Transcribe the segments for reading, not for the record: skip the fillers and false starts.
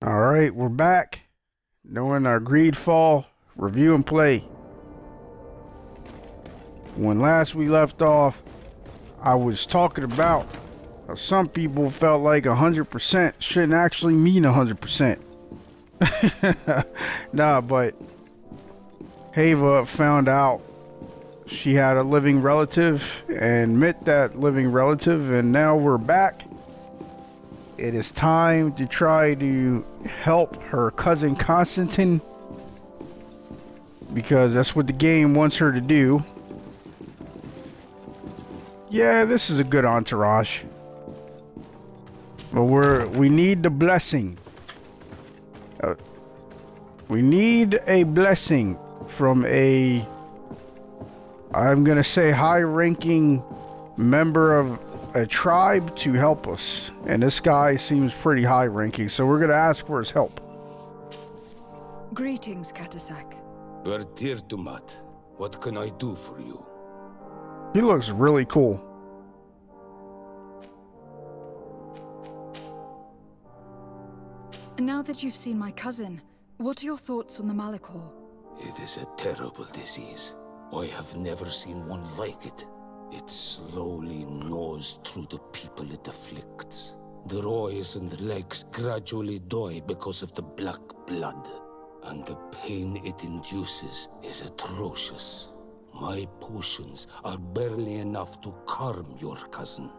Alright, we're back doing our GreedFall review and play. When last we left off, I was talking about how some people felt like 100% shouldn't actually mean 100%. Nah, but Haeva found out she had a living relative and met that living relative, and now we're back. It is time to try to help her cousin Constantine, because that's what the game wants her to do. Yeah, this is a good entourage. But we need the blessing. We need a blessing from I'm gonna say high-ranking member of a tribe to help us. And this guy seems pretty high-ranking, so we're gonna ask for his help. Greetings, Katasak. Bertirtumat, what can I do for you? He looks really cool. Now that you've seen my cousin, what are your thoughts on the Malachor? It is a terrible disease. I have never seen one like it. It slowly gnaws through the people it afflicts. Their eyes and legs gradually die because of the black blood, and the pain it induces is atrocious. My potions are barely enough to calm your cousin.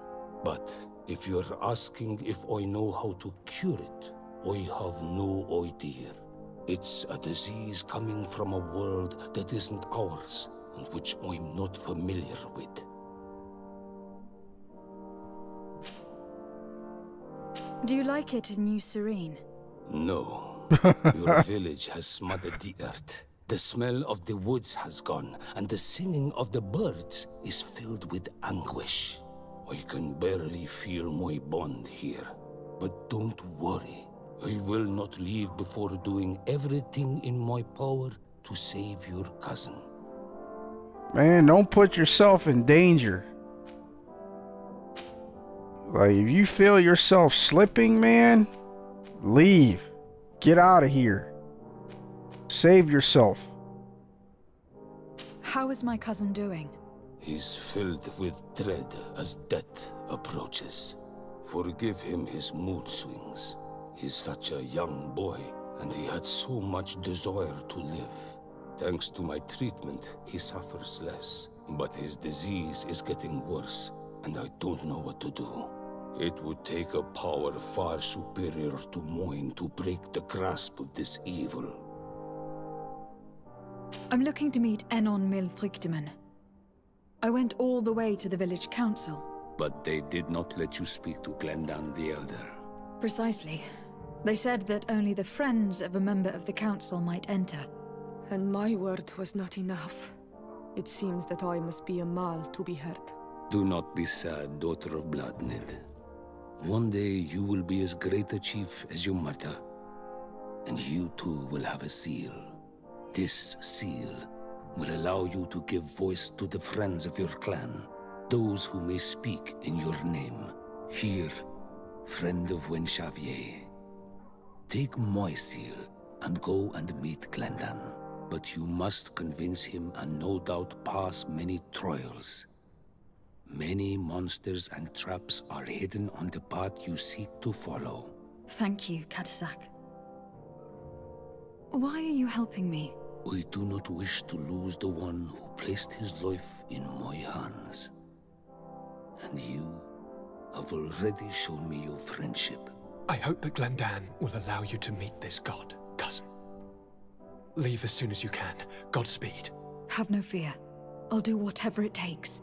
But if you're asking if I know how to cure it, I have no idea. It's a disease coming from a world that isn't ours, and which I'm not familiar with. Do you like it in New Serene? No. Your village has smothered the earth. The smell of the woods has gone, and the singing of the birds is filled with anguish. I can barely feel my bond here. But don't worry. I will not leave before doing everything in my power to save your cousin. Man, don't put yourself in danger. Like, if you feel yourself slipping, man, leave. Get out of here. Save yourself. How is my cousin doing? He's filled with dread as death approaches. Forgive him his mood swings. He's such a young boy, and he had so much desire to live. Thanks to my treatment, he suffers less. But his disease is getting worse, and I don't know what to do. It would take a power far superior to mine to break the grasp of this evil. I'm looking to meet Enon Milfrictiman. I went all the way to the village council. But they did not let you speak to Glendan the Elder. Precisely. They said that only the friends of a member of the council might enter. And my word was not enough. It seems that I must be a Mal to be heard. Do not be sad, daughter of Bloodnid. One day you will be as great a chief as your mother. And you too will have a seal. This seal will allow you to give voice to the friends of your clan, those who may speak in your name. Here, friend of Wenxavier. Take my seal and go and meet Glendan. But you must convince him and no doubt pass many trials. Many monsters and traps are hidden on the path you seek to follow. Thank you, Katasak. Why are you helping me? I do not wish to lose the one who placed his life in my hands. And you have already shown me your friendship. I hope that Glendan will allow you to meet this god, cousin. Leave as soon as you can. Godspeed. Have no fear. I'll do whatever it takes.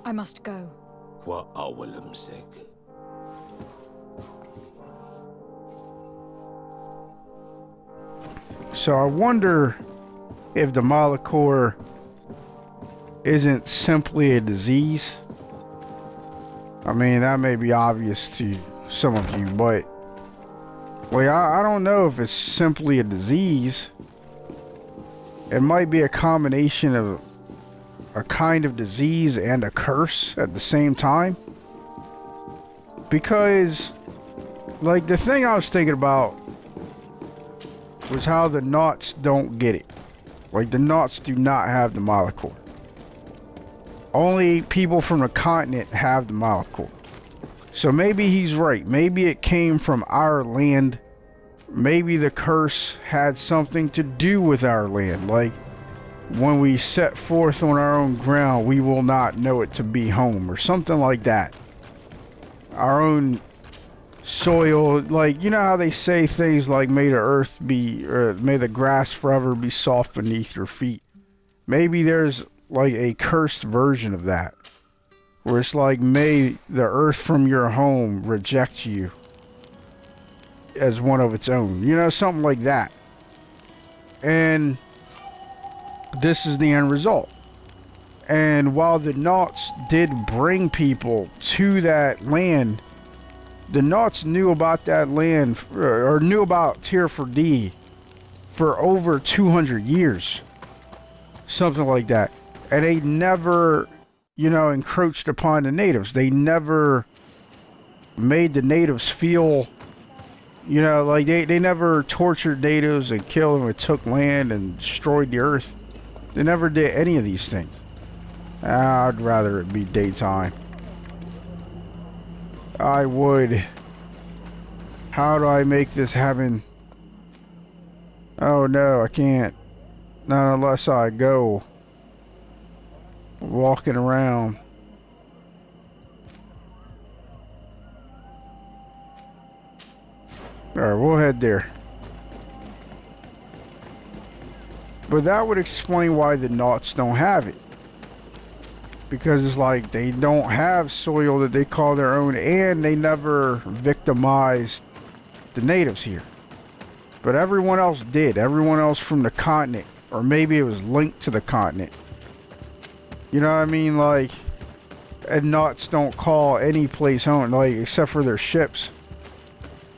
I must go. Kwa awalam seg. So I wonder if the Malachor isn't simply a disease. I mean, that may be obvious to some of you, but like, I don't know if it's simply a disease. It might be a combination of a kind of disease and a curse at the same time. Because, like, the thing I was thinking about was how the Nauts don't get it. Like, the Nauts do not have the Malicore. Only people from the continent have the Malicore. So maybe he's right. Maybe it came from our land. Maybe the curse had something to do with our land. Like, when we set forth on our own ground, we will not know it to be home, or something like that. Our own soil, like, you know how they say things like, may the earth be, or may the grass forever be soft beneath your feet. Maybe there's like a cursed version of that, where it's like, may the earth from your home reject you as one of its own, you know, something like that. And this is the end result. And while the Nauts did bring people to that land, the Nauts knew about that land, or knew about Tier 4D for over 200 years. Something like that. And they never, you know, encroached upon the natives. They never made the natives feel, you know, like they never tortured natives and killed them and took land and destroyed the earth. They never did any of these things. I'd rather it be daytime. I would. How do I make this happen? Oh no, I can't. Not unless I go walking around. Alright, we'll head there. But that would explain why the Nauts don't have it. Because it's like they don't have soil that they call their own, and they never victimized the natives here. But everyone else did. Everyone else from the continent. Or maybe it was linked to the continent. You know what I mean? Like, and Nauts don't call any place home, like, except for their ships.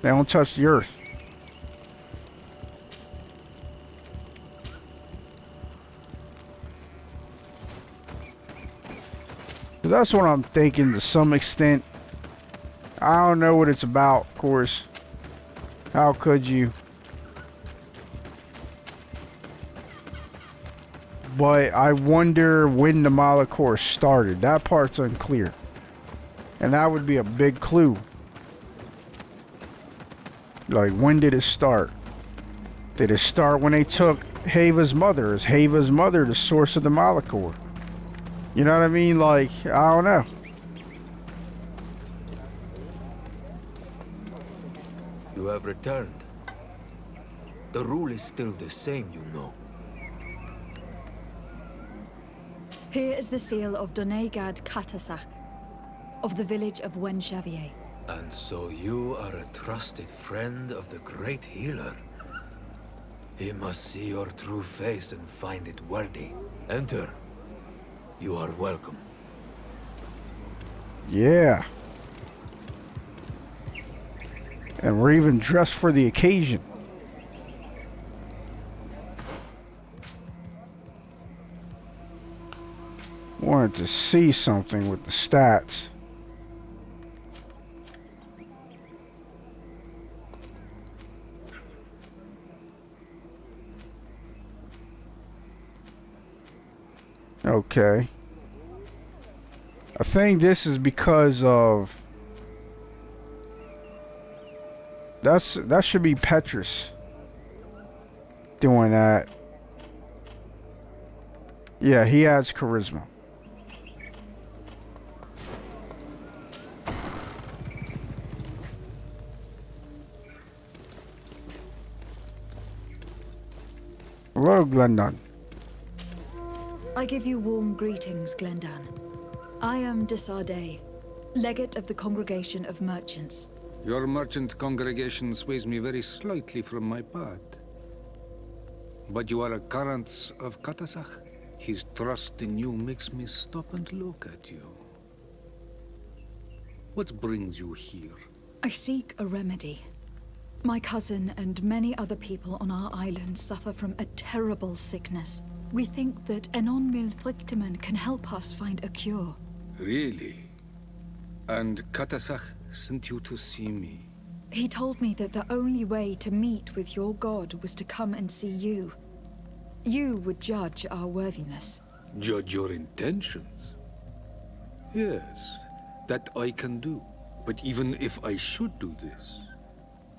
They don't touch the earth. So that's what I'm thinking to some extent. I don't know what it's about, of course. How could you? But I wonder when the Malicore started. That part's unclear. And that would be a big clue. Like, when did it start? Did it start when they took Haeva's mother? Is Haeva's mother the source of the Malicore? You know what I mean? Like, I don't know. You have returned. The rule is still the same, you know. Here is the seal of Donegad Katasak, of the village of Wenxavier. And so you are a trusted friend of the great healer. He must see your true face and find it worthy. Enter. You are welcome. Yeah. And we're even dressed for the occasion. Wanted to see something with the stats. Okay. I think this is because of... that should be Petrus doing that. Yeah, he adds charisma. Hello, Glendan. I give you warm greetings, Glendan. I am Desardet, legate of the Congregation of Merchants. Your merchant congregation sways me very slightly from my path. But you are a current of Katasach. His trust in you makes me stop and look at you. What brings you here? I seek a remedy. My cousin and many other people on our island suffer from a terrible sickness. We think that Enon Milfrictimen can help us find a cure. Really? And Katasach sent you to see me. He told me that the only way to meet with your god was to come and see you. You would judge our worthiness. Judge your intentions? Yes, that I can do. But even if I should do this,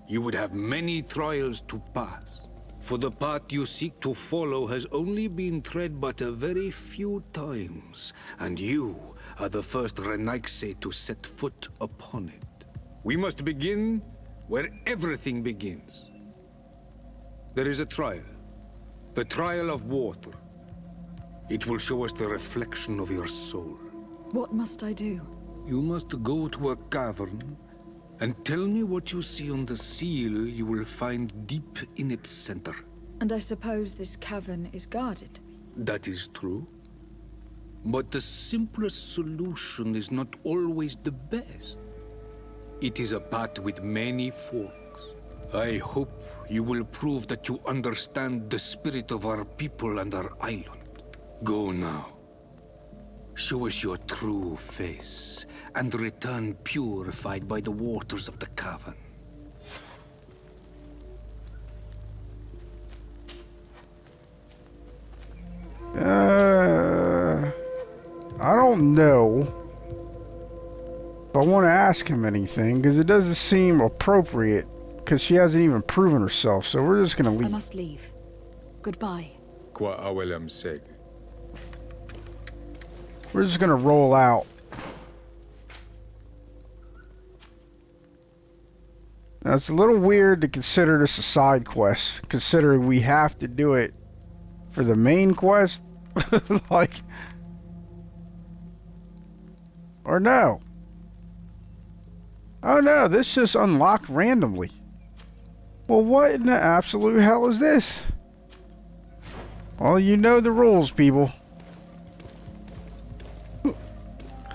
you would have many trials to pass. For the path you seek to follow has only been tread but a very few times, and you are the first Renaigse to set foot upon it. We must begin where everything begins. There is a trial. The trial of water. It will show us the reflection of your soul. What must I do? You must go to a cavern and tell me what you see on the seal you will find deep in its center. And I suppose this cavern is guarded? That is true. But the simplest solution is not always the best. It is a path with many forks. I hope you will prove that you understand the spirit of our people and our island. Go now. Show us your true face, and return purified by the waters of the cavern. I don't know if I want to ask him anything, because it doesn't seem appropriate, because she hasn't even proven herself, so we're just gonna leave. I must leave. Goodbye. Qua awelam seg. We're just gonna roll out. Now, it's a little weird to consider this a side quest, considering we have to do it for the main quest. Like, or no. Oh no, this just unlocked randomly. Well, what in the absolute hell is this? Well, you know the rules, people.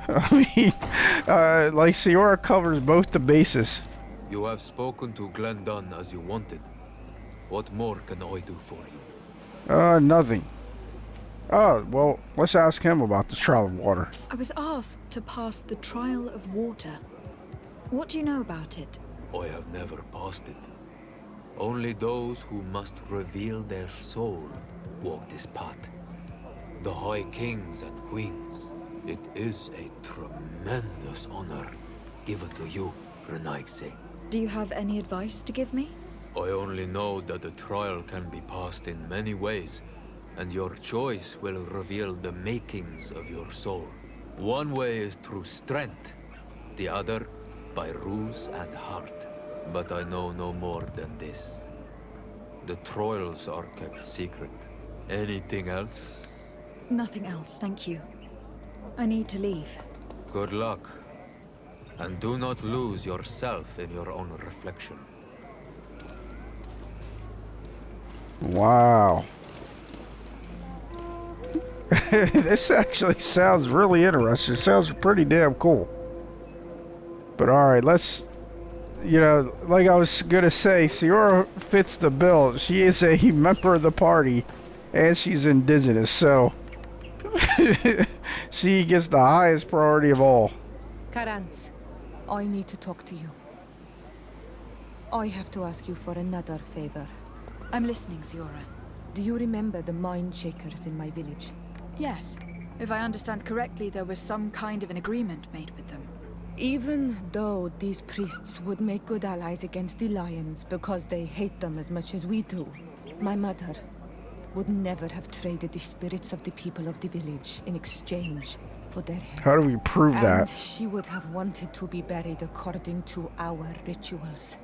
I mean, like Siora covers both the bases. You have spoken to Glendon as you wanted. What more can I do for you? Nothing. Oh, well, let's ask him about the trial of water. I was asked to pass the trial of water. What do you know about it? I have never passed it. Only those who must reveal their soul walk this path. The High Kings and Queens. It is a tremendous honor given to you, Renaigse. Do you have any advice to give me? I only know that the trial can be passed in many ways, and your choice will reveal the makings of your soul. One way is through strength, the other by ruse and heart. But I know no more than this. The trials are kept secret. Anything else? Nothing else, thank you. I need to leave. Good luck. And do not lose yourself in your own reflection. Wow. This actually sounds really interesting. It sounds pretty damn cool. But alright, let's... You know, like I was gonna say, Siora fits the bill. She is a member of the party, and she's indigenous, so... she gets the highest priority of all. Karantz, I need to talk to you. I have to ask you for another favor. I'm listening, Siora. Do you remember the mind shakers in my village? Yes. If I understand correctly, there was some kind of an agreement made with them. Even though these priests would make good allies against the Lions because they hate them as much as we do, my mother would never have traded the spirits of the people of the village in exchange for their head. How do we prove And that? she would have wanted to be buried according to our rituals.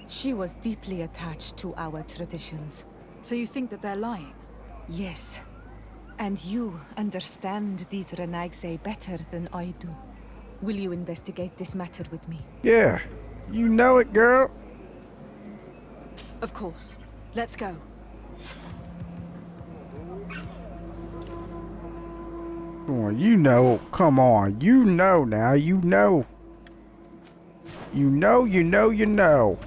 She was deeply attached to our traditions. So you think that they're lying? Yes. And you understand these Renaigse better than I do. Will you investigate this matter with me? Yeah. You know it, girl. Of course. Let's go. Come on, you know. Come on. You know now. You know. You know, you know, you know.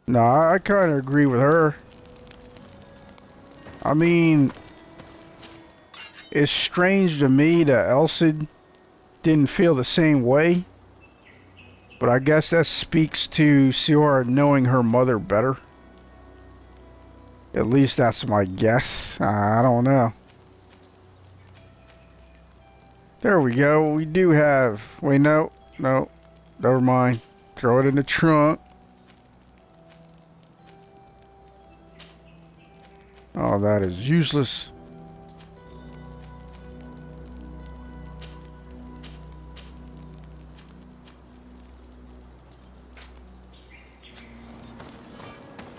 No, I kind of agree with her. I mean, It's strange to me that Elsa didn't feel the same way. But I guess that speaks to Siora knowing her mother better. At least that's my guess. I don't know. There we go. We do have... Wait, no. No. Never mind. Throw it in the trunk. Oh, that is useless.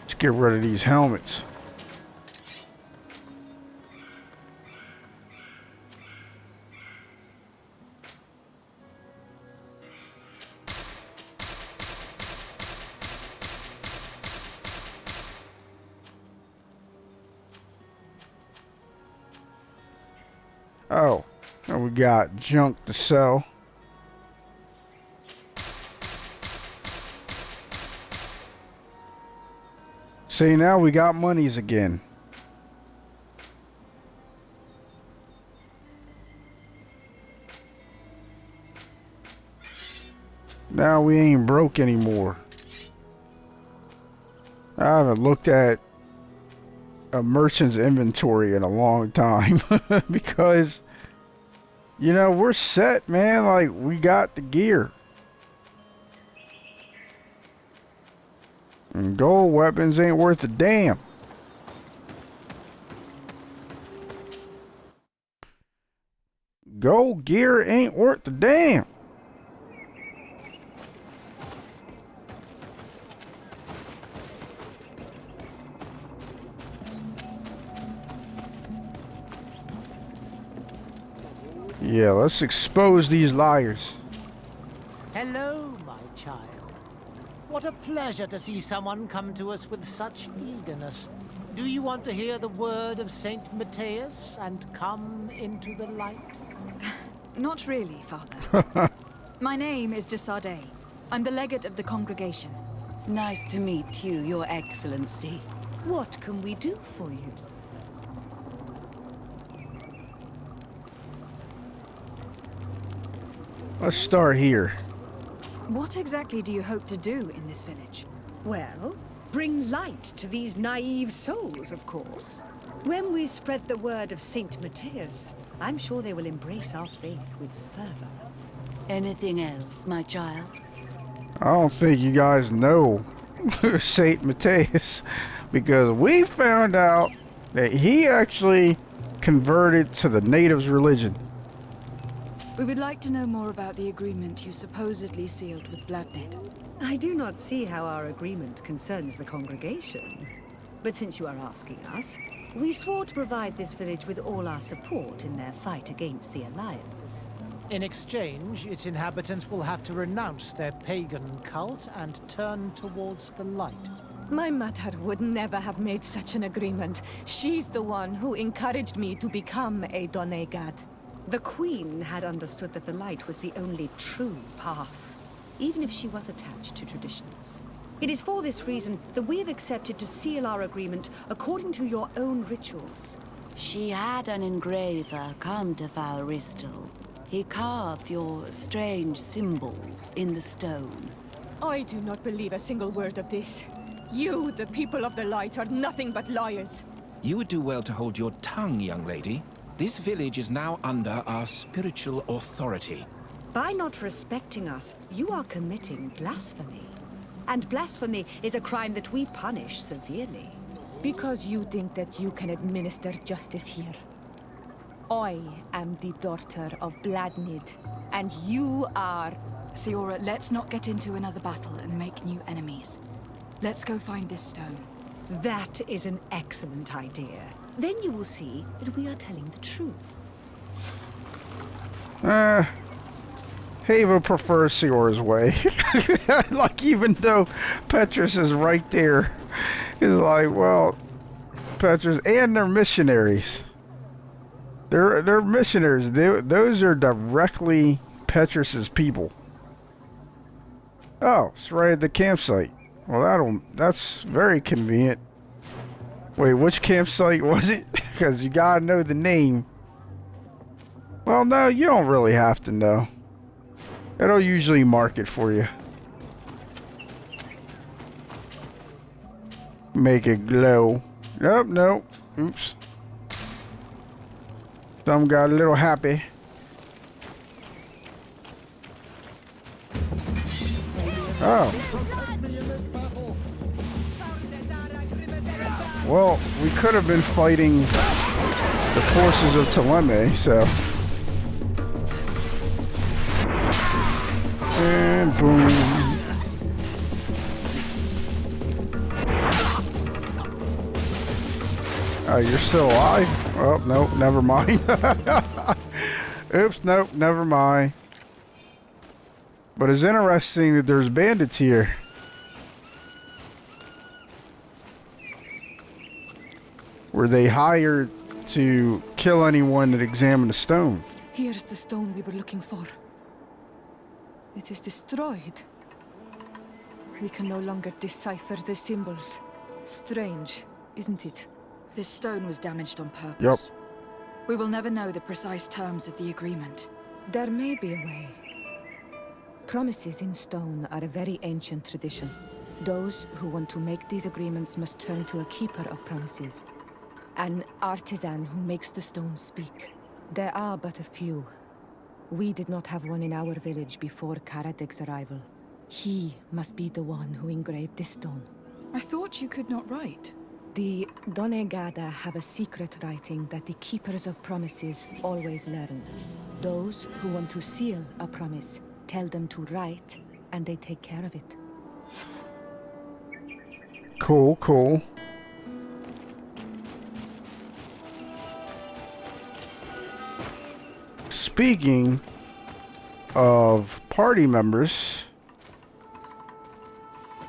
Let's get rid of these helmets. Oh, and we got junk to sell. See, now we got monies again. Now we ain't broke anymore. I haven't looked at a merchant's inventory in a long time because, you know, we're set, man. Like, we got the gear. And gold weapons ain't worth a damn. Gold gear ain't worth a damn. Yeah, let's expose these liars. Hello, my child. What a pleasure to see someone come to us with such eagerness. Do you want to hear the word of Saint Matthias and come into the light? Not really, Father. My name is de Sardet. I'm the legate of the congregation. Nice to meet you, Your Excellency. What can we do for you? Let's start here. What exactly do you hope to do in this village? Well, bring light to these naive souls, of course. When we spread the word of Saint Matthias, I'm sure they will embrace our faith with fervor. Anything else, my child? I don't think you guys know Saint Matthias, because we found out that he actually converted to the natives' religion. We would like to know more about the agreement you supposedly sealed with Bladnid. I do not see how our agreement concerns the congregation. But since you are asking us, we swore to provide this village with all our support in their fight against the Alliance. In exchange, its inhabitants will have to renounce their pagan cult and turn towards the light. My mother would never have made such an agreement. She's the one who encouraged me to become a Donegad. The Queen had understood that the light was the only true path, even if she was attached to traditions. It is for this reason that we have accepted to seal our agreement according to your own rituals. She had an engraver come to Falristal. He carved your strange symbols in the stone. I do not believe a single word of this. You, the people of the light, are nothing but liars. You would do well to hold your tongue, young lady. This village is now under our spiritual authority. By not respecting us, you are committing blasphemy. And blasphemy is a crime that we punish severely. Because you think that you can administer justice here. I am the daughter of Bladnid, and you are... Siora, let's not get into another battle and make new enemies. Let's go find this stone. That is an excellent idea. Then you will see that we are telling the truth. Haeva prefers Siora's way. Like, even though Petrus is right there, it's like, well, Petrus, and they're missionaries. They're missionaries. Those are directly Petrus's people. Oh, it's right at the campsite. Well, that's very convenient. Wait, which campsite was it? Because you gotta know the name. Well, no, you don't really have to know. It'll usually mark it for you. Make it glow. Nope, nope. Oops. Some got a little happy. Oh. Well, we could have been fighting the forces of Teleme, so. And boom. Oh, you're still alive? Oh, nope, never mind. Oops, nope, never mind. But it's interesting that there's bandits here. Were they hired to kill anyone that examined the stone? Here's the stone we were looking for. It is destroyed. We can no longer decipher the symbols. Strange, isn't it? This stone was damaged on purpose. Yep. We will never know the precise terms of the agreement. There may be a way. Promises in stone are a very ancient tradition. Those who want to make these agreements must turn to a keeper of promises. An artisan who makes the stones speak. There are but a few. We did not have one in our village before Karadeg's arrival. He must be the one who engraved this stone. I thought you could not write. The Donegada have a secret writing that the keepers of promises always learn. Those who want to seal a promise tell them to write, and they take care of it. Cool, cool. Speaking of party members,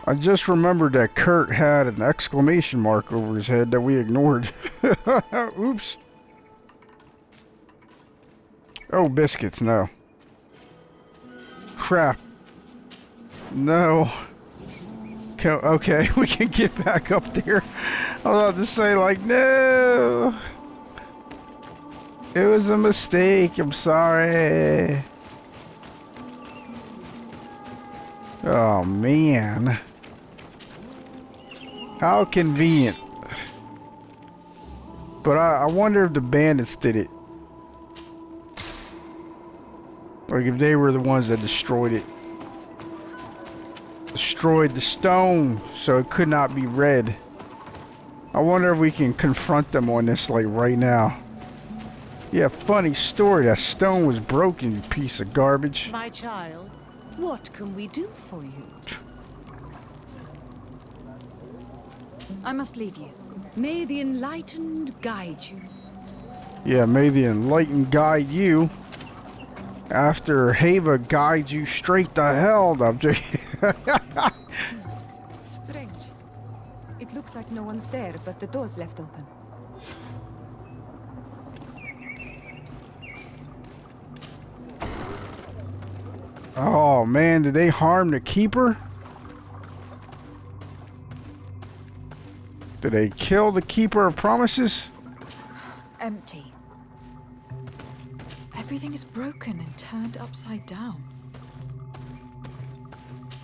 I just remembered that Kurt had an exclamation mark over his head that we ignored. Oops. Oh, biscuits, no. Crap. No. Okay, we can get back up there. I was about to say, like, no. It was a mistake. I'm sorry. Oh, man. How convenient. But I wonder if the bandits did it. Like if they were the ones that destroyed it. Destroyed the stone so it could not be read. I wonder if we can confront them on this like right now. Yeah, funny story. That stone was broken, you piece of garbage. My child. What can we do for you? I must leave you. May the enlightened guide you. Yeah, may the enlightened guide you. After Haeva guides you straight to hell, I'm just... Strange. It looks like no one's there, but the door's left open. Oh man, did they harm the keeper? Did they kill the keeper of promises? Empty. Everything is broken and turned upside down.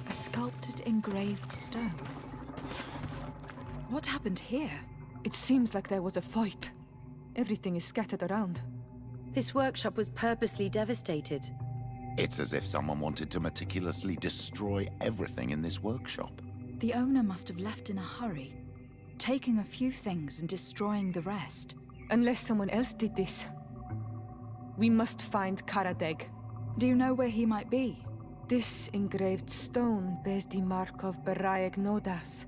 A sculpted, engraved stone. What happened here? It seems like there was a fight. Everything is scattered around. This workshop was purposely devastated. It's as if someone wanted to meticulously destroy everything in this workshop. The owner must have left in a hurry, taking a few things and destroying the rest. Unless someone else did this. We must find Karadeg. Do you know where he might be? This engraved stone bears the mark of Baraeg Nodas,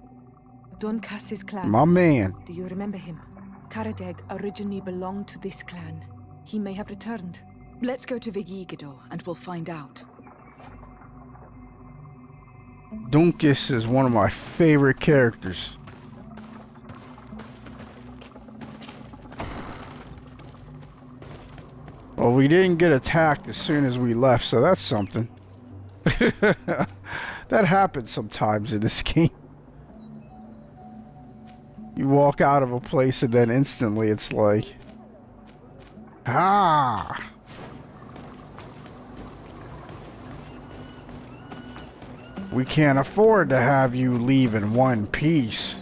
Donkas's clan. My man. Do you remember him? Karadeg originally belonged to this clan. He may have returned. Let's go to Vigigidor and we'll find out. Dunkus is one of my favorite characters. Well, we didn't get attacked as soon as we left, so that's something. That happens sometimes in this game. You walk out of a place and then instantly it's like... Ah! We can't afford to have you leave in one piece.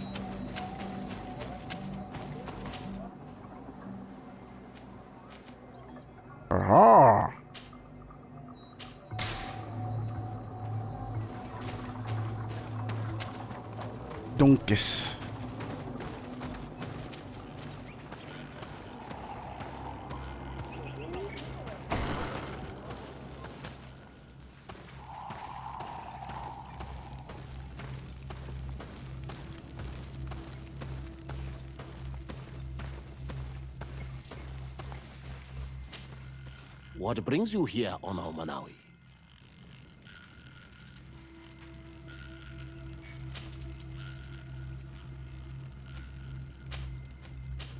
Aha! Donkus. What brings you here on Manawi?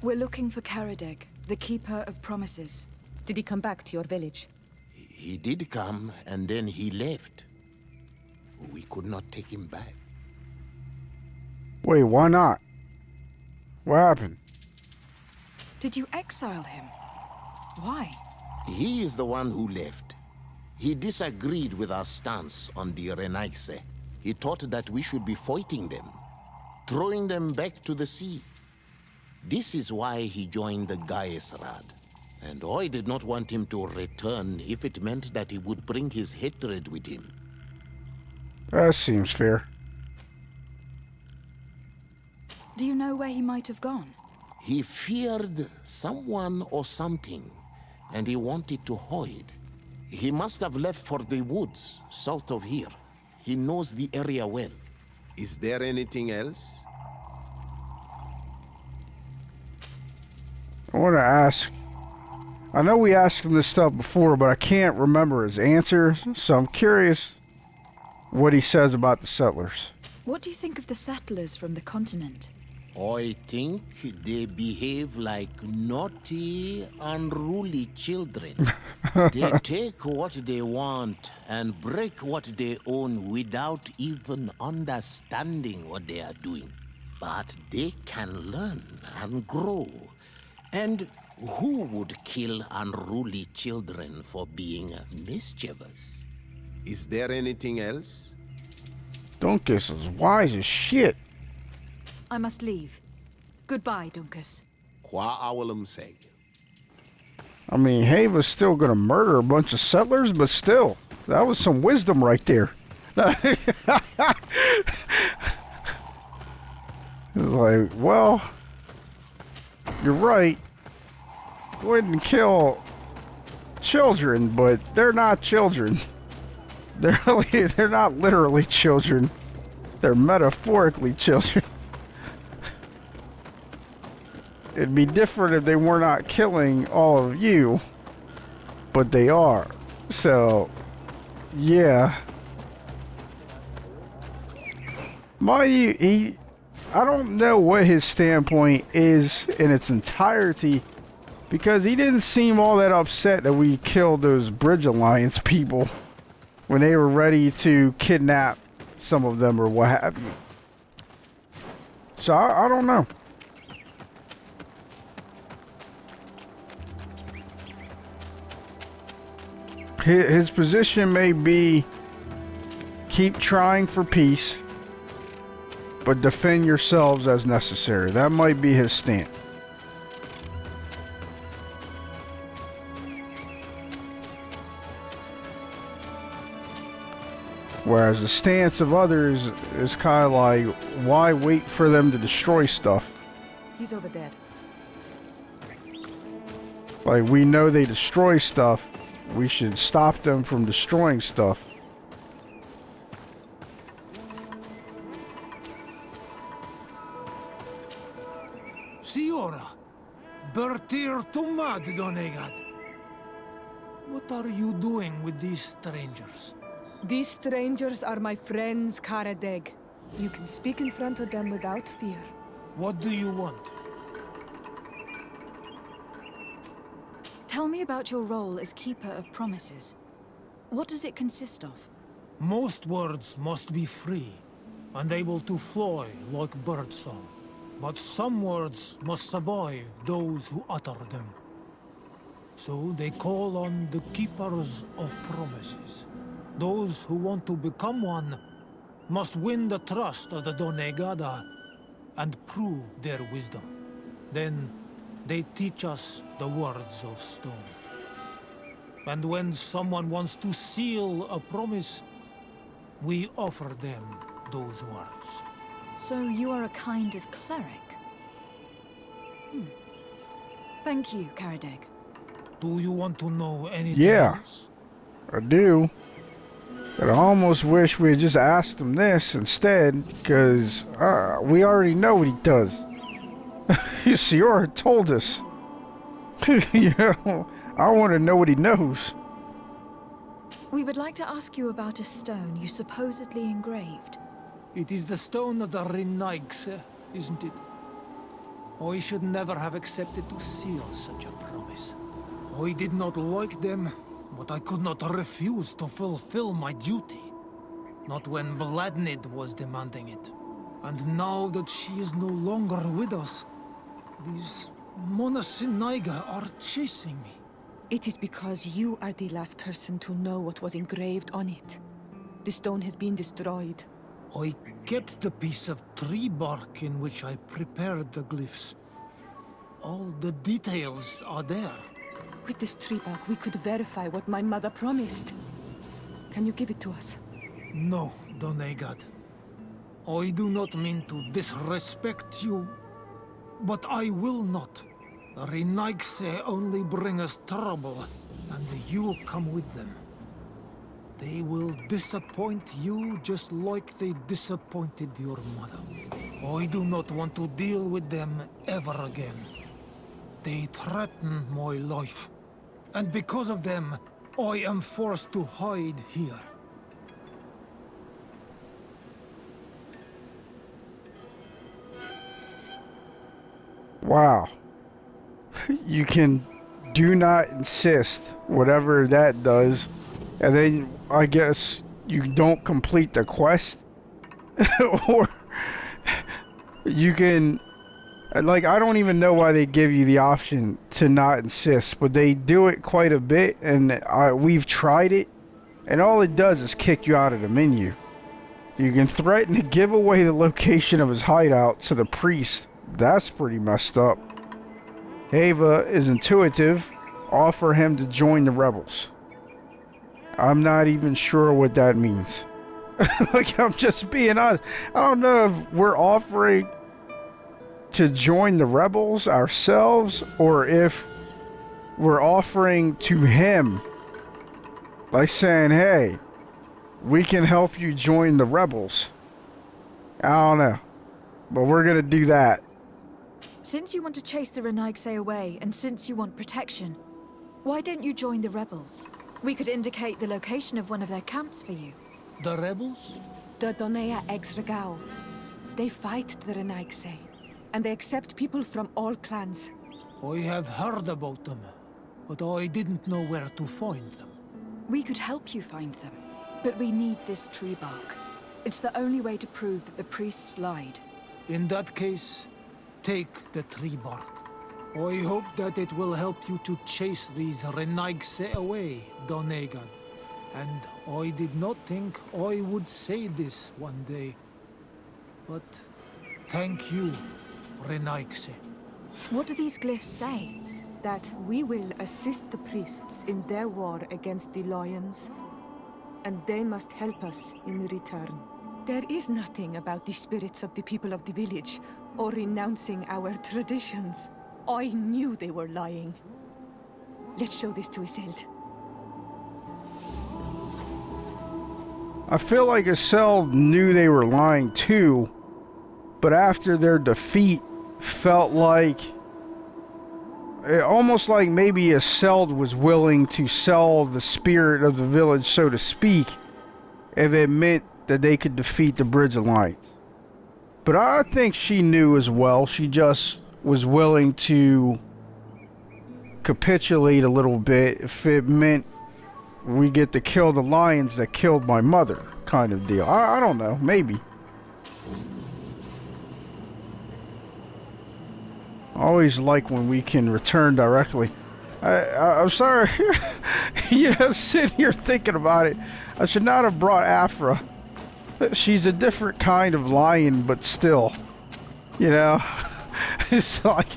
We're looking for Karadeg, the Keeper of Promises. Did he come back to your village? He did come, and then he left. We could not take him back. Wait, why not? What happened? Did you exile him? Why? He is the one who left. He disagreed with our stance on the Renaigse. He thought that we should be fighting them, throwing them back to the sea. This is why he joined the Gaesrad. And I did not want him to return if it meant that he would bring his hatred with him. That seems fair. Do you know where he might have gone? He feared someone or something, and he wanted to hide. He must have left for the woods, south of here. He knows the area well. Is there anything else? I want to ask... I know we asked him this stuff before, but I can't remember his answers, so I'm curious what he says about the settlers. What do you think of the settlers from the continent? I think they behave like naughty, unruly children. They take what they want and break what they own without even understanding what they are doing. But they can learn and grow. And who would kill unruly children for being mischievous? Is there anything else? Dunkus is wise as shit. I must leave. Goodbye, Dunkus. Qua awalum seg. I mean, Haeva's still gonna murder a bunch of settlers, but still, that was some wisdom right there. It was like, well, you're right. Go ahead and kill children, but they're not children. They're not literally children. They're metaphorically children. It'd be different if they were not killing all of you, but they are. So, yeah. Mind you, I don't know what his standpoint is in its entirety, because he didn't seem all that upset that we killed those Bridge Alliance people when they were ready to kidnap some of them or what have you. So I don't know. His position may be keep trying for peace, but defend yourselves as necessary. That might be his stance. Whereas the stance of others is kind of like, why wait for them to destroy stuff? He's over there. Like, we know they destroy stuff. We should stop them from destroying stuff. Siora, Bertir Tumad Donegad. What are you doing with these strangers? These strangers are my friends, Karadeg. You can speak in front of them without fear. What do you want? Tell me about your role as Keeper of Promises. What does it consist of? Most words must be free, and able to fly like birdsong. But some words must survive those who utter them. So they call on the Keepers of Promises. Those who want to become one must win the trust of the Donegada and prove their wisdom. Then they teach us the words of stone. And when someone wants to seal a promise, we offer them those words. So you are a kind of cleric? Thank you, Karadeg. Do you want to know anything else? I do. But I almost wish we had just asked him this instead, because we already know what he does. Siora told us. You know, I want to know what he knows. We would like to ask you about a stone you supposedly engraved. It is the stone of the Renaigse, isn't it? I should never have accepted to seal such a promise. I did not like them, but I could not refuse to fulfill my duty. Not when Vladnid was demanding it. And now that she is no longer with us, these Monasinaiga are chasing me. It is because you are the last person to know what was engraved on it. The stone has been destroyed. I kept the piece of tree bark in which I prepared the glyphs. All the details are there. With this tree bark, we could verify what my mother promised. Can you give it to us? No, Donegad. I do not mean to disrespect you, but I will not. The Renaigse only bring us trouble, and you come with them. They will disappoint you just like they disappointed your mother. I do not want to deal with them ever again. They threaten my life, and because of them, I am forced to hide here. Wow. You can do not insist, whatever that does, and then I guess you don't complete the quest. Or you can, like, I don't even know why they give you the option to not insist, but they do it quite a bit, and we've tried it, and all it does is kick you out of the menu. You can threaten to give away the location of his hideout to the priest. That's pretty messed up. Haeva is intuitive. Offer him to join the rebels. I'm not even sure what that means. Like, I'm just being honest. I don't know if we're offering to join the rebels ourselves, or if we're offering to him, like saying, hey, we can help you join the rebels. I don't know, but we're gonna do that. Since you want to chase the Renaigse away, and since you want protection, why don't you join the rebels? We could indicate the location of one of their camps for you. The rebels? The Donea Exregao. They fight the Renaigse, and they accept people from all clans. I have heard about them, but I didn't know where to find them. We could help you find them, but we need this tree bark. It's the only way to prove that the priests lied. In that case, take the tree bark. I hope that it will help you to chase these Renaigse away, Donegad. And I did not think I would say this one day. But thank you, Renaigse. What do these glyphs say? That we will assist the priests in their war against the lions, and they must help us in return. There is nothing about the spirits of the people of the village, or renouncing our traditions. I knew they were lying. Let's show this to Isilde. I feel like Isilde knew they were lying too, but after their defeat, felt like, almost like maybe Isilde was willing to sell the spirit of the village, so to speak, if it meant that they could defeat the Bridge Alliance. But I think she knew as well. She just was willing to capitulate a little bit if it meant we get to kill the lions that killed my mother, kind of deal. I don't know, maybe. I always like when we can return directly. I'm sorry, you know, sitting here thinking about it. I should not have brought Afra. She's a different kind of lion, but still, you know, it's like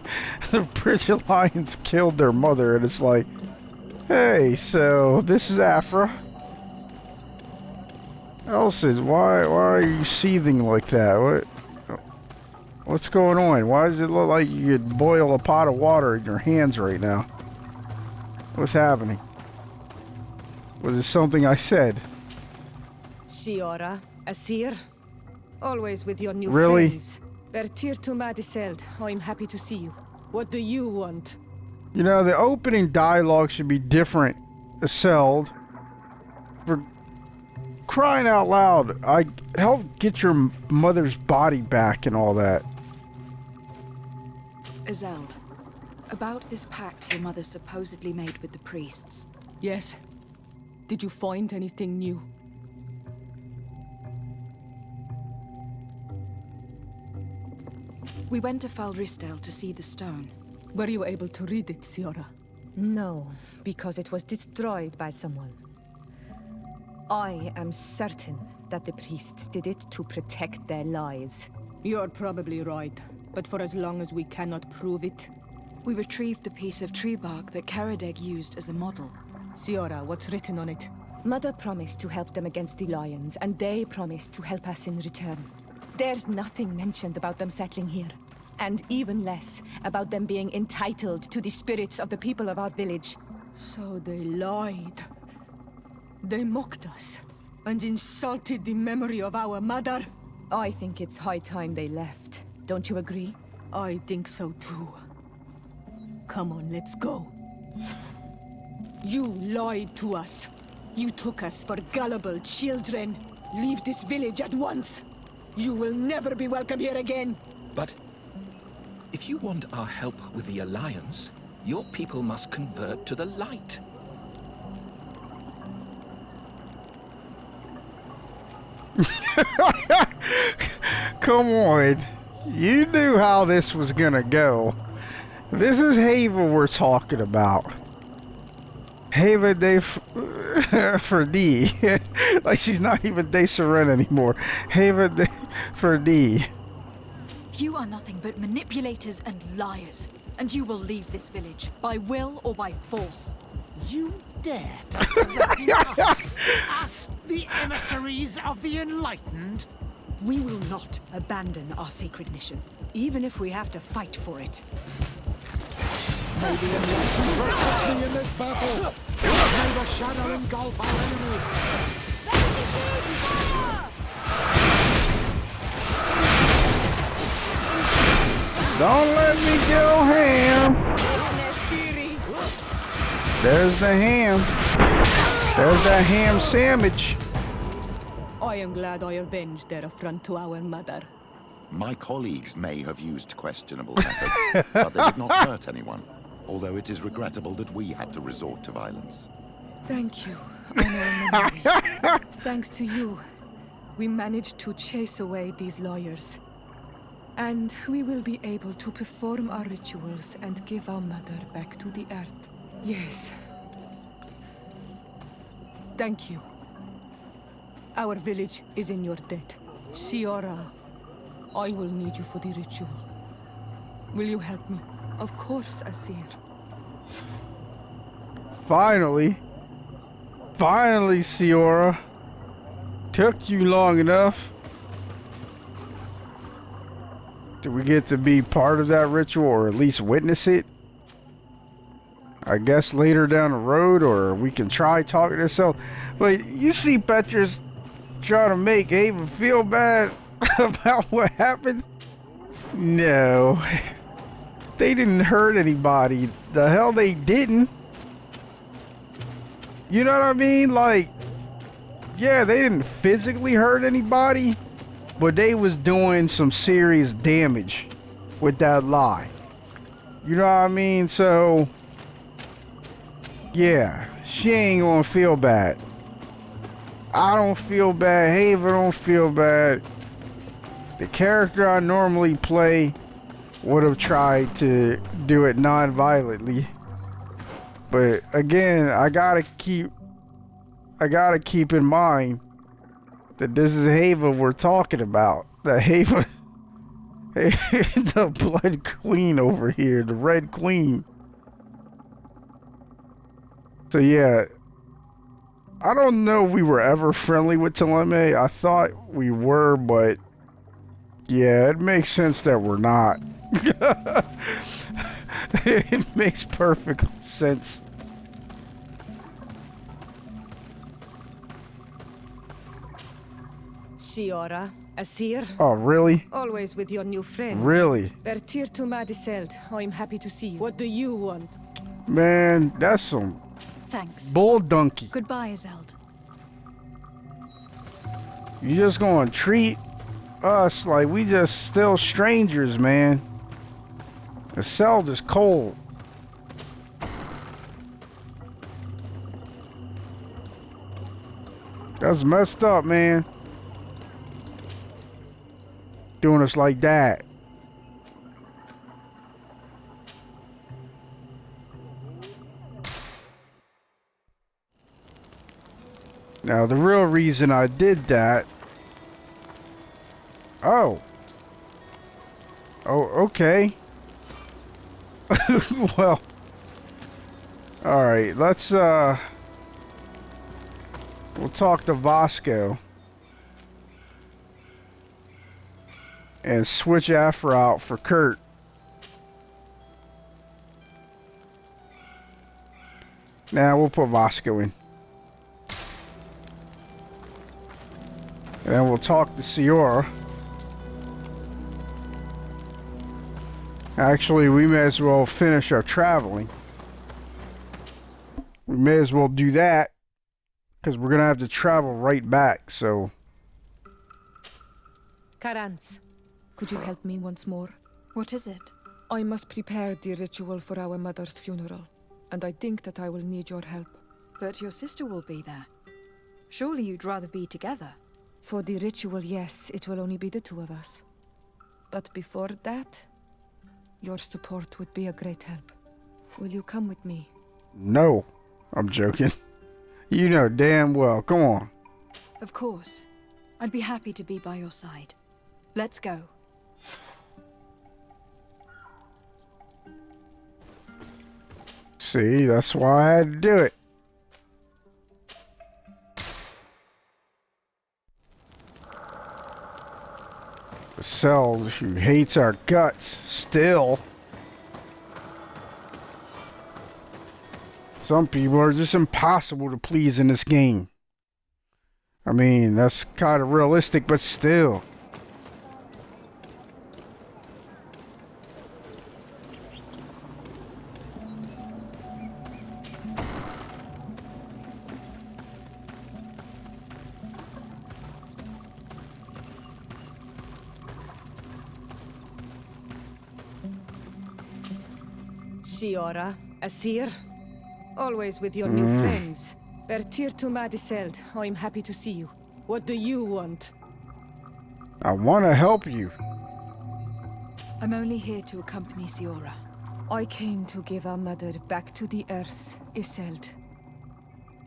the British lions killed their mother, and it's like, hey, so this is Afra. Elson, why are you seething like that? What's going on? Why does it look like you could boil a pot of water in your hands right now? What's happening? Was it something I said? Siora, Asir, always with your new Really? friends. Bertir to Madiseld, I'm happy to see you. What do you want? You know, the opening dialogue should be different. Aseld. For crying out loud, I helped get your mother's body back and all that. Azeld, about this pact your mother supposedly made with the priests. Yes. Did you find anything new? We went to Falristel to see the stone. Were you able to read it, Siora? No, because it was destroyed by someone. I am certain that the priests did it to protect their lies. You're probably right, but for as long as we cannot prove it... We retrieved the piece of tree bark that Karadeg used as a model. Siora, what's written on it? Mother promised to help them against the lions, and they promised to help us in return. There's nothing mentioned about them settling here, and even less about them being entitled to the spirits of the people of our village. So they lied. They mocked us, and insulted the memory of our mother. I think it's high time they left. Don't you agree? I think so too. Come on, let's go. You lied to us. You took us for gullible children. Leave this village at once. You will never be welcome here again. But if you want our help with the Alliance, your people must convert to the light. Come on. You knew how this was gonna go. This is Haeva we're talking about. Haeva de for D. Like she's not even de Seren anymore. Haeva de for D. You are nothing but manipulators and liars, and you will leave this village, by will or by force. You dare to threaten us? Us, the emissaries of the Enlightened? We will not abandon our sacred mission, even if we have to fight for it. May the Enlightened protect me in this battle! May the shadow engulf our enemies! Don't let me go ham. There's the ham. There's that ham sandwich. I am glad I avenged their affront to our mother. My colleagues may have used questionable methods, but they did not hurt anyone. Although it is regrettable that we had to resort to violence. Thank you, Honorable. Thanks to you, we managed to chase away these lawyers. And we will be able to perform our rituals and give our mother back to the earth. Yes. Thank you. Our village is in your debt. Siora, I will need you for the ritual. Will you help me? Of course, Asir. Finally. Finally, Siora. Took you long enough. Do we get to be part of that ritual, or at least witness it? I guess later down the road, or we can try talking to herself. But you see Petrus trying to make Haeva feel bad about what happened? No. They didn't hurt anybody. The hell they didn't. You know what I mean? Like, yeah, they didn't physically hurt anybody, but they was doing some serious damage with that lie. You know what I mean? So, yeah, she ain't gonna feel bad. I don't feel bad. Haeva don't feel bad. The character I normally play would have tried to do it non-violently. But again, I gotta keep in mind that this is Haeva we're talking about. The Haeva, the Blood Queen over here, the Red Queen. So yeah, I don't know if we were ever friendly with Teleme. I thought we were, but yeah, it makes sense that we're not. It makes perfect sense. Siora, Asir. Oh, really? Always with your new friends. Really? Bertir to Madiseld. I'm happy to see you. What do you want? Man, that's some Thanks. bull donkey. Goodbye, Azeld. You just gonna treat us like we just still strangers, man. The cell is cold. That's messed up, man. Doing us like that. Now, the real reason I did that... Oh. Oh, okay. Well. Alright, let's, we'll talk to Vasco. And switch Afra out for Kurt. Now, we'll put Vasco in. And then we'll talk to Siora. Actually, we may as well finish our traveling. We may as well do that, because we're going to have to travel right back, so... Karantz, could you help me once more? What is it? I must prepare the ritual for our mother's funeral, and I think that I will need your help. But your sister will be there. Surely you'd rather be together. For the ritual, yes, it will only be the two of us. But before that, your support would be a great help. Will you come with me? No, I'm joking. You know damn well. Come on. Of course. I'd be happy to be by your side. Let's go. See, that's why I had to do it. The cell who hates our guts still. Some people are just impossible to please in this game. I mean, that's kind of realistic, but still. Siora, Asir. Always with your new friends. Bertir to Madiseld. I'm happy to see you. What do you want? I want to help you. I'm only here to accompany Siora. I came to give our mother back to the earth, Iseld.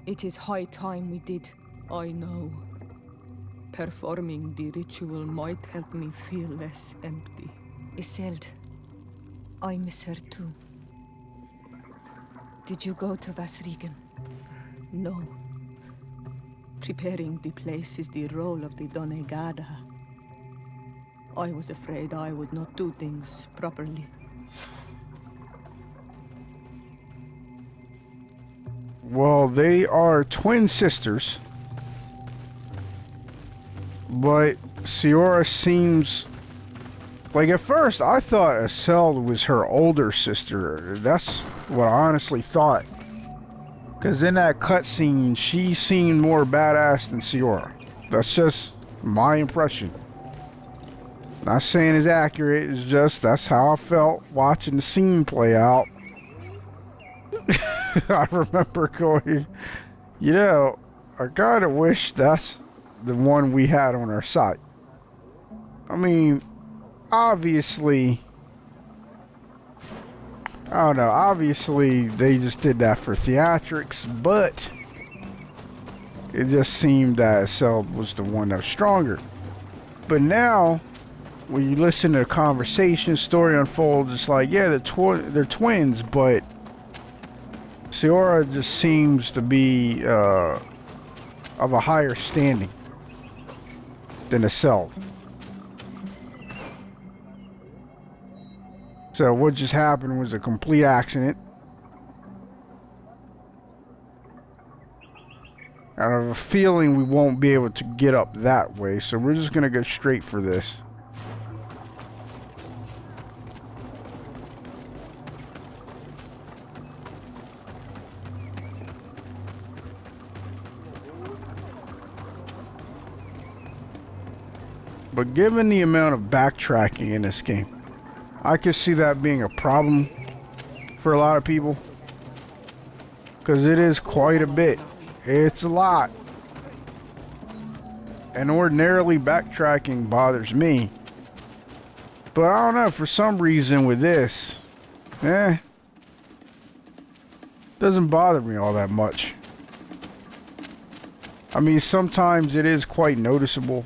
It is high time we did. I know. Performing the ritual might help me feel less empty. Iseld, I miss her too. Did you go to Vasrigan? No. Preparing the place is the role of the Donegada. I was afraid I would not do things properly. Well, they are twin sisters. But Siora seems... Like, at first, I thought Aseld was her older sister. That's what I honestly thought. Because in that cutscene, she seemed more badass than Siora. That's just my impression. Not saying it's accurate, it's just that's how I felt watching the scene play out. I remember going, you know, I kind of wish that's the one we had on our side. I mean... Obviously, I don't know, obviously they just did that for theatrics, but It just seemed that Cell was the one that was stronger. But now, when you listen to the conversation, story unfolds, it's like, yeah, they're twins, but Siora just seems to be of a higher standing than the Cell. So what just happened was a complete accident. I have a feeling we won't be able to get up that way, so we're just gonna go straight for this. But given the amount of backtracking in this game, I could see that being a problem for a lot of people. Because it is quite a bit. It's a lot. And ordinarily backtracking bothers me. But I don't know, for some reason with this, doesn't bother me all that much. I mean, sometimes it is quite noticeable.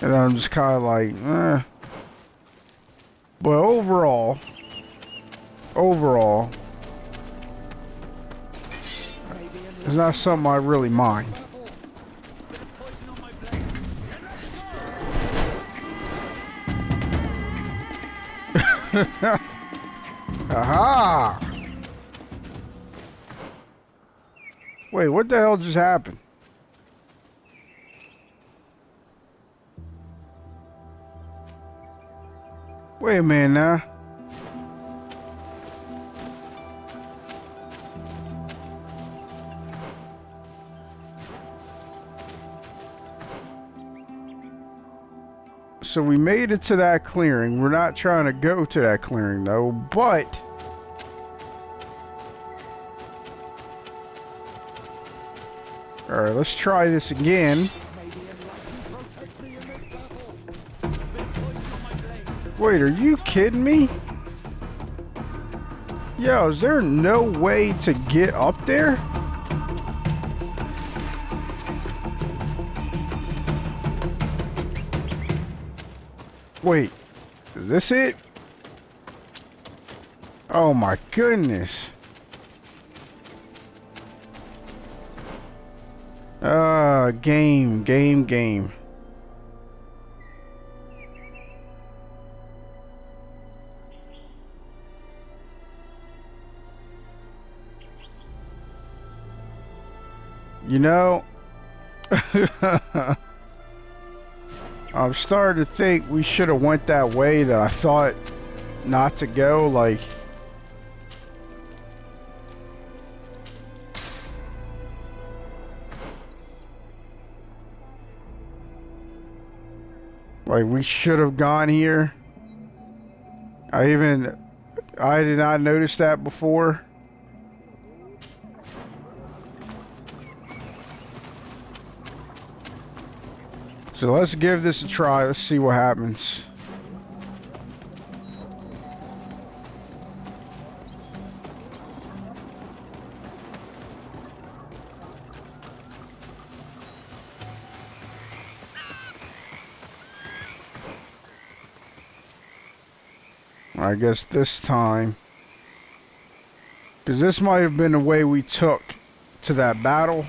And I'm just kind of like, But overall, it's not something I really mind. Aha! Wait, what the hell just happened? Wait a minute now. So we made it to that clearing. We're not trying to go to that clearing though, but alright, let's try this again. Wait, are you kidding me? Yo, is there no way to get up there? Wait, is this it? Oh my goodness. Game. You know, I'm starting to think we should have went that way that I thought not to go, like we should have gone here. I did not notice that before. So let's give this a try. Let's see what happens. I guess this time, because this might have been the way we took to that battle,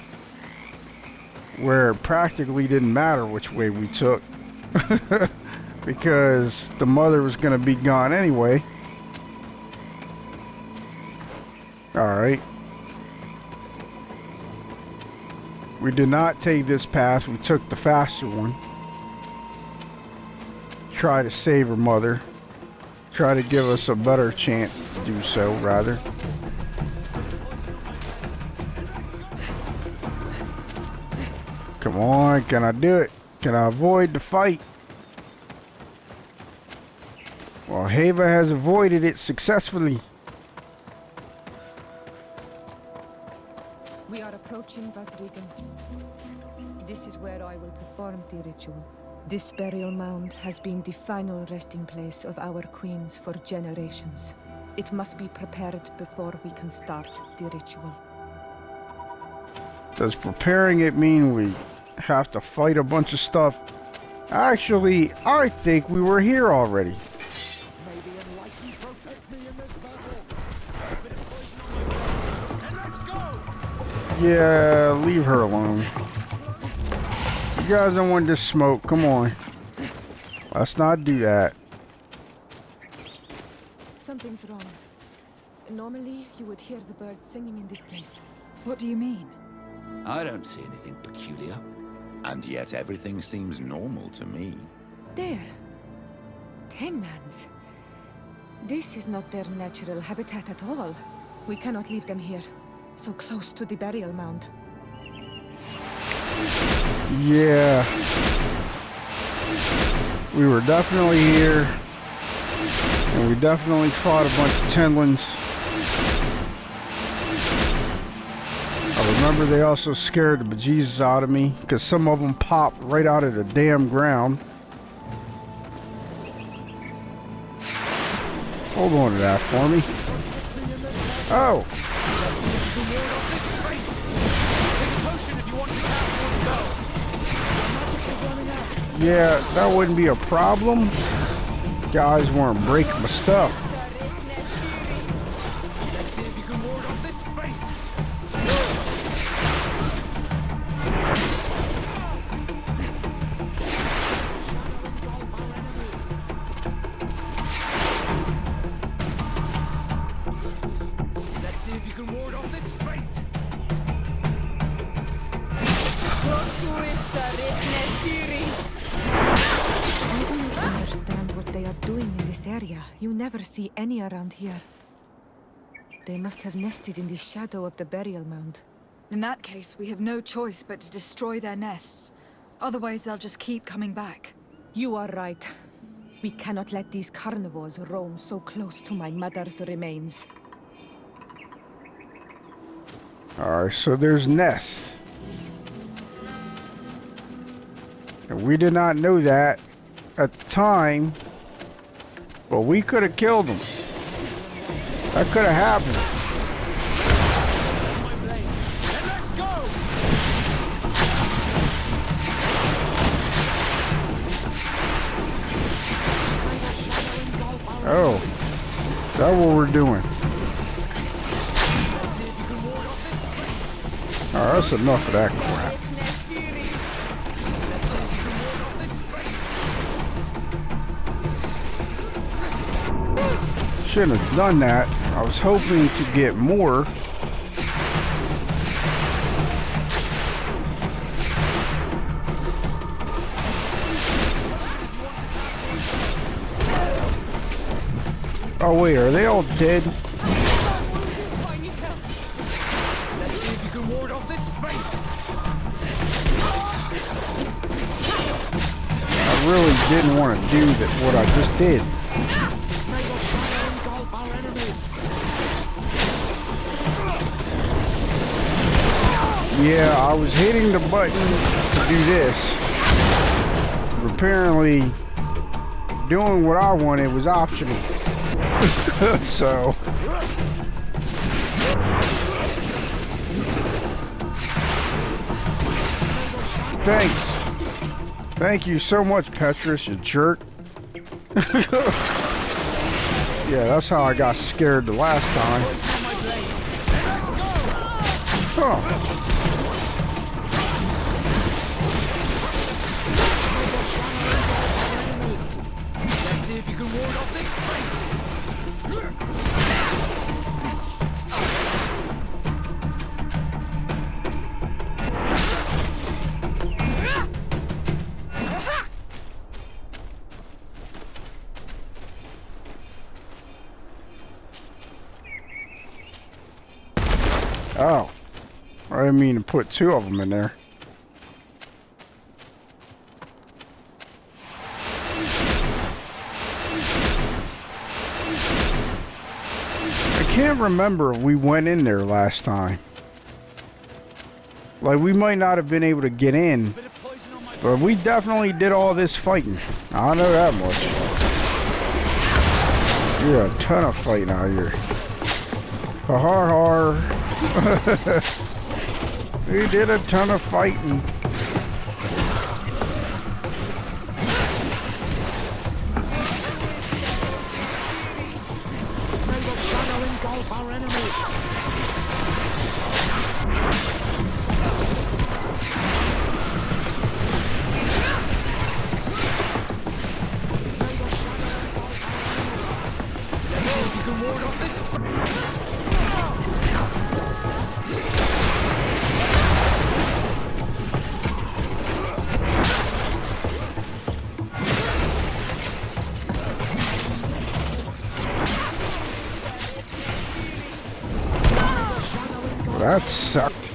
where it practically didn't matter which way we took, because the mother was going to be gone anyway. Alright. We did not take this path, we took the faster one. Try to save her mother. Try to give us a better chance to do so, rather. Come on, can I do it? Can I avoid the fight? Well, Haeva has avoided it successfully. We are approaching Vasrigan. This is where I will perform the ritual. This burial mound has been the final resting place of our queens for generations. It must be prepared before we can start the ritual. Does preparing it mean we have to fight a bunch of stuff? Actually, I think we were here already. Yeah, leave her alone. You guys don't want this smoke. Come on. Let's not do that. Something's wrong. Normally, you would hear the birds singing in this place. What do you mean? I don't see anything peculiar. And yet everything seems normal to me. There. Tamelands. This is not their natural habitat at all. We cannot leave them here, so close to the burial mound. Yeah. We were definitely here. And we definitely fought a bunch of Tenlins. I remember they also scared the bejesus out of me, because some of them popped right out of the damn ground. Hold on to that for me. Oh! Yeah, that wouldn't be a problem. Guys weren't breaking my stuff. You never see any around here. They must have nested in the shadow of the burial mound. In that case, we have no choice but to destroy their nests. Otherwise, they'll just keep coming back. You are right. We cannot let these carnivores roam so close to my mother's remains. Alright, so there's nests. And we did not know that at the time. But we could have killed them. That could have happened. Oh, is that what we're doing? Alright, that's enough of that crap. Shouldn't have done that. I was hoping to get more. Oh wait, are they all dead? Let's see if you can ward off this fate. I really didn't want to do that. What I just did. Yeah, I was hitting the button to do this. Apparently, doing what I wanted was optional. So. Thanks. Thank you so much, Petrus, you jerk. Yeah, that's how I got scared the last time. Huh. If you can ward off this fate. Oh, I didn't mean to put two of them in there. I can't remember if we went in there last time. Like, we might not have been able to get in, but we definitely did all this fighting. I know that much. You're a ton of fighting out here. Ha ha ha. We did a ton of fighting. May the shadow engulf our enemies. That sucks.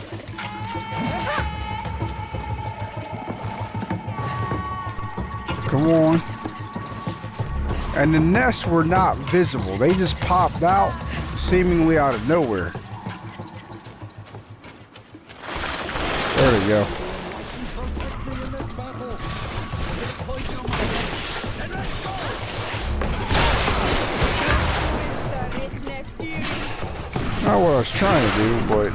Come on. And the nests were not visible. They just popped out seemingly out of nowhere. There we go. Not what I was trying to do, but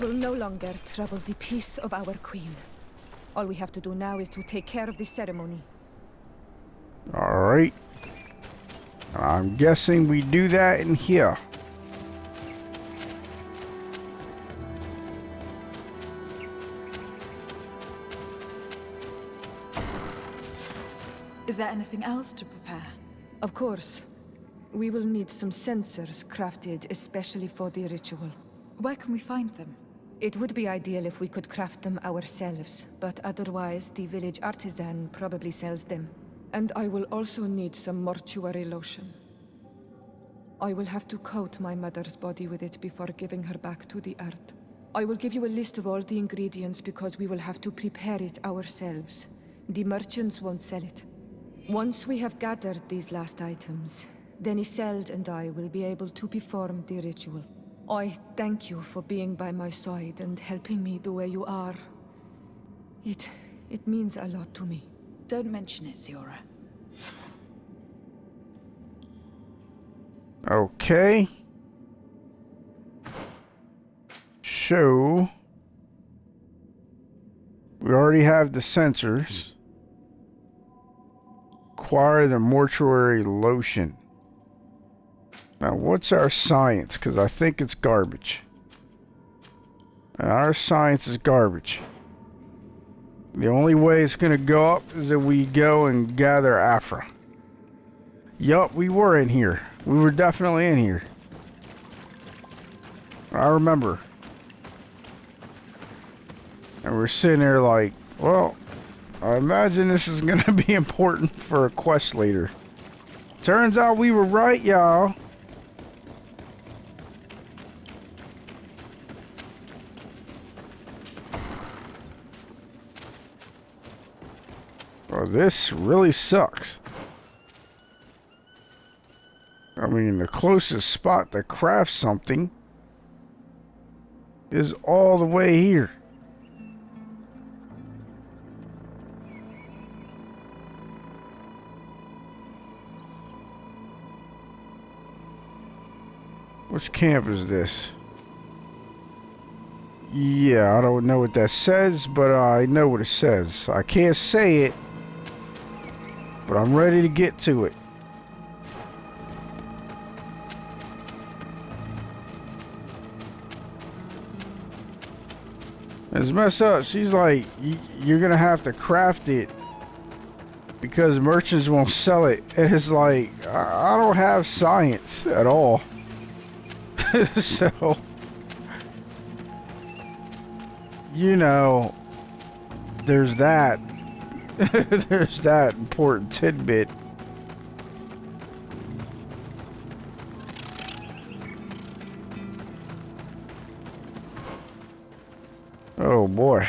will no longer trouble the peace of our queen. All we have to do now is to take care of the ceremony. alright. I'm guessing we do that in here. Is there anything else to prepare? Of course. We will need some sensors crafted especially for the ritual. Where can we find them? It would be ideal if we could craft them ourselves, but otherwise the village artisan probably sells them. And I will also need some mortuary lotion. I will have to coat my mother's body with it before giving her back to the earth. I will give you a list of all the ingredients because we will have to prepare it ourselves. The merchants won't sell it. Once we have gathered these last items, then Isolde and I will be able to perform the ritual. I thank you for being by my side and helping me the way you are. It means a lot to me. Don't mention it, Siora. Okay. So we already have the sensors. Acquire the mortuary lotion. Now, what's our science? Because I think it's garbage. And our science is garbage. The only way it's going to go up is if we go and gather Afra. Yup, we were in here. We were definitely in here. I remember. And we're sitting there like, well, I imagine this is going to be important for a quest later. Turns out we were right, y'all. Well, this really sucks. I mean, the closest spot to craft something is all the way here. Which camp is this? Yeah, I don't know what that says, but I know what it says. I can't say it, but I'm ready to get to it. It's messed up. She's like, you're gonna have to craft it because merchants won't sell it. And it's like, I don't have science at all. So, you know, there's that. There's that important tidbit. Oh boy.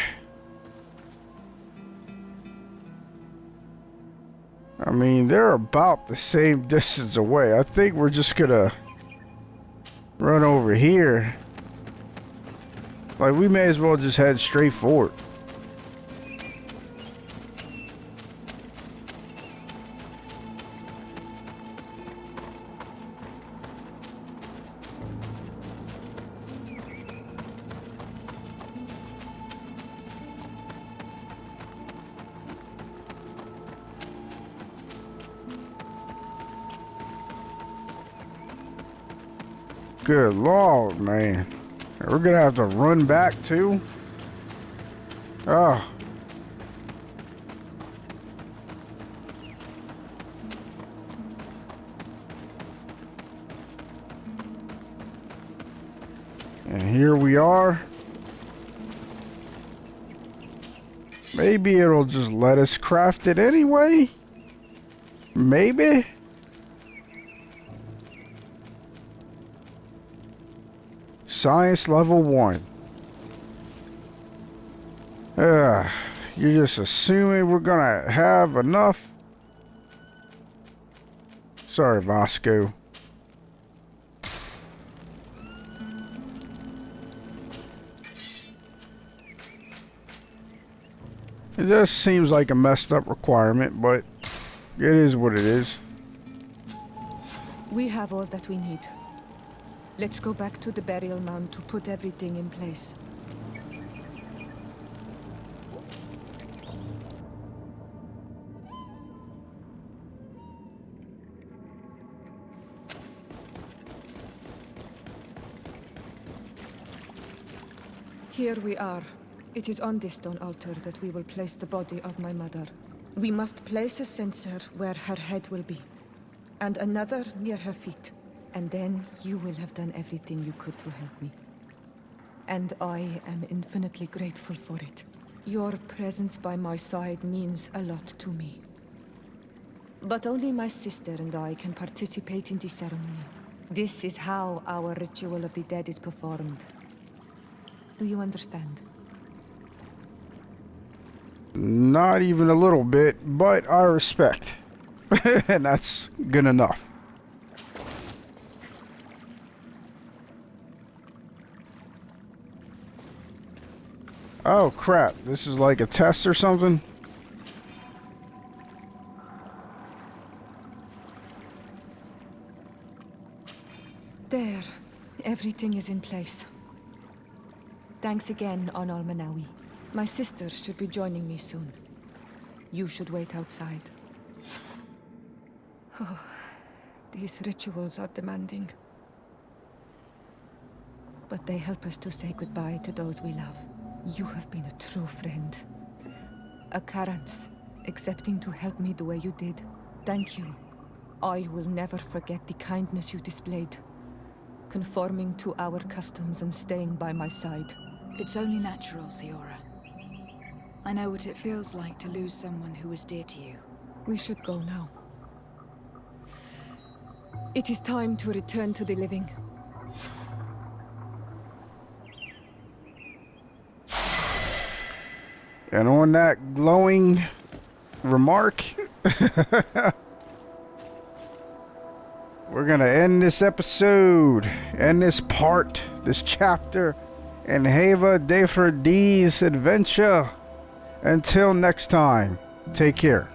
I mean, they're about the same distance away. I think we're just gonna run over here. Like, we may as well just head straight forward. Good Lord, man. We're gonna have to run back too? Oh. And here we are. Maybe it'll just let us craft it anyway? Maybe? Science level 1. You're just assuming we're gonna have enough? Sorry, Vasco. It just seems like a messed up requirement, but it is what it is. We have all that we need. Let's go back to the burial mound to put everything in place. Here we are. It is on this stone altar that we will place the body of my mother. We must place a censer where her head will be, and another near her feet. And then you will have done everything you could to help me. And I am infinitely grateful for it. Your presence by my side means a lot to me. But only my sister and I can participate in the ceremony. This is how our ritual of the dead is performed. Do you understand? Not even a little bit, but I respect. And that's good enough. Oh crap, this is like a test or something? There. Everything is in place. Thanks again, Onol Manawi. My sister should be joining me soon. You should wait outside. Oh, these rituals are demanding. But they help us to say goodbye to those we love. You have been a true friend. A Karans, accepting to help me the way you did. Thank you. I will never forget the kindness you displayed. Conforming to our customs and staying by my side. It's only natural, Siora. I know what it feels like to lose someone who is dear to you. We should go now. It is time to return to the living. And on that glowing remark, we're gonna end this episode, end this part, this chapter, in Haeva de D's adventure. Until next time, take care.